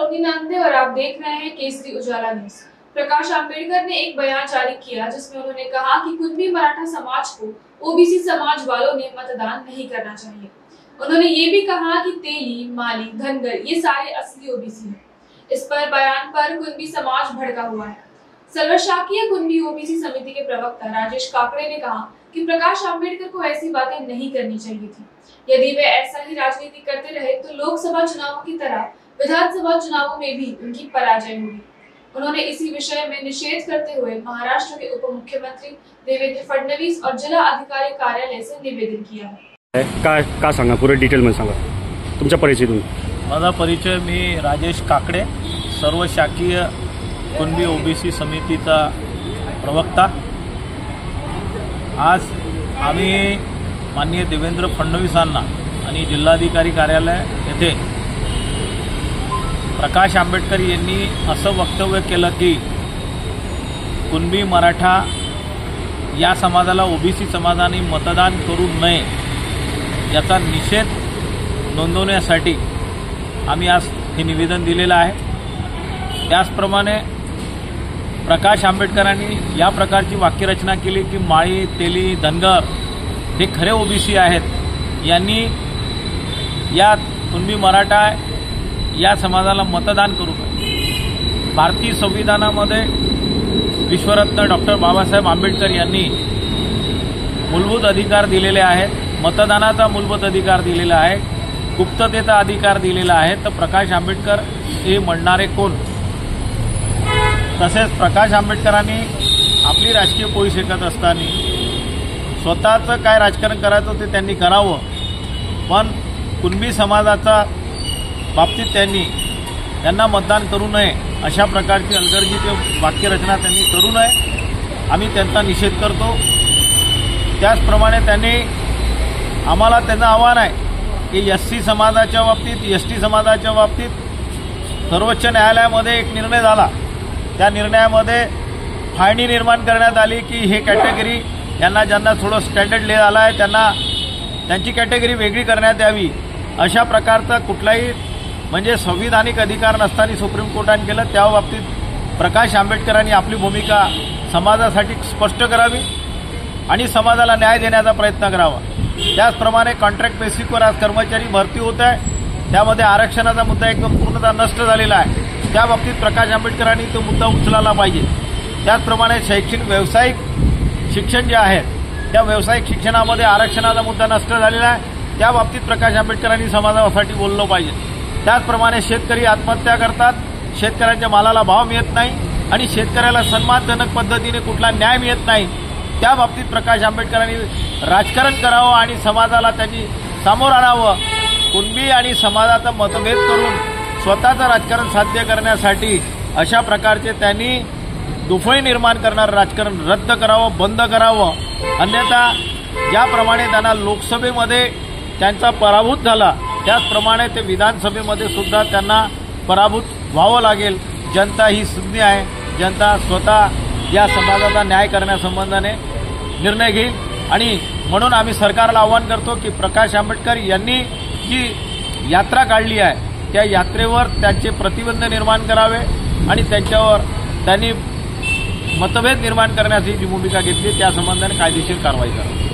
सलोनी नांदे और आप देख रहे हैं केसरी उजाला न्यूज। प्रकाश आंबेडकर ने एक बयान जारी किया जिसमें उन्होंने कहा कि कुणबी मराठा समाज को ओबीसी समाज वालों ने मतदान नहीं करना चाहिए। उन्होंने ये भी कहा कि तेली, माली, धनगर ये सारे असली ओबीसी हैं। इस पर बयान पर कुणबी समाज भड़का हुआ है। सर्वशाकीय कुणबी ओबीसी समिति के प्रवक्ता राजेश काकड़े ने कहा कि प्रकाश आंबेडकर को ऐसी बातें नहीं करनी चाहिए थी। यदि वे ऐसा ही राजनीति करते रहे तो लोकसभा चुनावों की तरह विधानसभा चुनावों में भी उनकी पराजय होगी। उन्होंने इसी विषय में निषेध करते हुए महाराष्ट्र के उप मुख्यमंत्री देवेंद्र फडणवीस और जिला अधिकारी कार्यालय से निवेदन किया है। का सांगा पूरे डिटेल मध्ये सांगा तुमचा परिचय तुम्ही। माझा परिचय मी राजेश काकड़े, सर्वशाकीय कुणबी ओबीसी समितीचा प्रवक्ता। आज आम्ही माननीय देवेंद्र फडणवीसांना आणि जिल्हाधिकारी कार्यालय येथे प्रकाश आंबेडकर यांनी असं वक्तव्य केलं की कुणबी मराठा या समाजाला ओबीसी समाजाने मतदान करू नये याचा निषेध नोंदवण्यासाठी आम्ही आज हे निवेदन दिलेलं आहे। त्याचप्रमाणे प्रकाश आंबेडकरांनी या प्रकारची वाक्यरचना केली की माळी, तेली, धनगर हे खरे ओबीसी आहेत। यांनी या कुणबी मराठा या समाजाला मतदान करू नये। भारतीय संविधानामध्ये विश्वरत्न डॉक्टर बाबासाहेब आंबेडकर यांनी मूलभूत अधिकार दिलेले आहेत। मतदानाचा मूलभूत अधिकार दिलेला आहे, गुप्ततेचा अधिकार दिलेला आहे। तर प्रकाश आंबेडकर हे म्हणणारे कोण? तसेच प्रकाश आंबेडकरांनी आपली राजकीय पोळी शेकत असताना स्वतःचं काय राजकारण करायचं ते त्यांनी करावं, पण कुणबी समाजाचा बाबतीत त्यांना मतदान करू नये अशा प्रकारची अलगर्जीची वाक्यरचना त्यांनी करू नये। आम्ही त्यांचा निषेध करतो। त्याचप्रमाणे आम्हाला त्यांचं आव्हान आहे की एससी समाजाच्या बाबतीत, एसटी समाजाच्या बाबतीत सर्वोच्च न्यायालयामध्ये एक निर्णय झाला। त्या निर्णयामध्ये फाळणी निर्माण करण्यात आली की हे कॅटेगरी यांना ज्यांना थोडं स्टँडर्ड ले आला आहे त्यांची कॅटेगरी वेगळी करण्यात यावी। अशा प्रकारचा कुठलाही म्हणजे संविधानिक अधिकार नसताना सुप्रीम कोर्टाने केलं। त्या बाबतीत प्रकाश आंबेडकरांनी आपली भूमिका समाजासाठी स्पष्ट करावी आणि समाजाला न्याय देण्याचा प्रयत्न करावा। त्याचप्रमाणे कॉन्ट्रॅक्ट बेसिसवर आज कर्मचारी भरती होत आहे, त्यामध्ये आरक्षणाचा मुद्दा एकदम पूर्णतः नष्ट झालेला आहे। त्या बाबतीत प्रकाश आंबेडकरांनी तो मुद्दा उचलायला पाहिजे। त्याचप्रमाणे शैक्षणिक व्यावसायिक शिक्षण जे आहे त्या व्यावसायिक शिक्षणामध्ये आरक्षणाचा मुद्दा नष्ट झालेला आहे। त्या बाबतीत प्रकाश आंबेडकरांनी समाजासाठी बोललं पाहिजे। त्याचप्रमाणे शेतकरी आत्महत्या करतात, शेतकऱ्यांच्या मालाला भाव मिळत नाही आणि शेतकऱ्याला सन्मानजनक पद्धतीने कुठला न्याय मिळत नाही। त्या बाबतीत प्रकाश आंबेडकरांनी राजकारण करावं आणि समाजाला त्यांनी सामोरं आणावं। कुणबी आणि समाजाचा मतभेद करून स्वतःचं राजकारण साध्य करण्यासाठी अशा प्रकारचे त्यांनी दुफळी निर्माण करणारं राजकारण रद्द करावं, बंद करावं। अन्यथा ज्याप्रमाणे त्यांना लोकसभेमध्ये त्यांचा पराभूत झाला त्याचप्रमाणे ते विधानसभेमध्ये सुद्धा त्यांना पराभूत व्हावं लागेल। जनता ही सुज्ञ आहे, जनता स्वतः या समाजाचा न्याय करण्यासंबंधाने निर्णय घेईल आणि म्हणून आम्ही सरकारला आवाहन करतो की प्रकाश आंबेडकर यांनी जी यात्रा काढली आहे त्या यात्रेवर त्यांचे प्रतिबंध निर्माण करावे आणि त्यांच्यावर त्यांनी मतभेद निर्माण करण्याची जी भूमिका घेतली त्या संबंधाने कायदेशीर कारवाई करावी।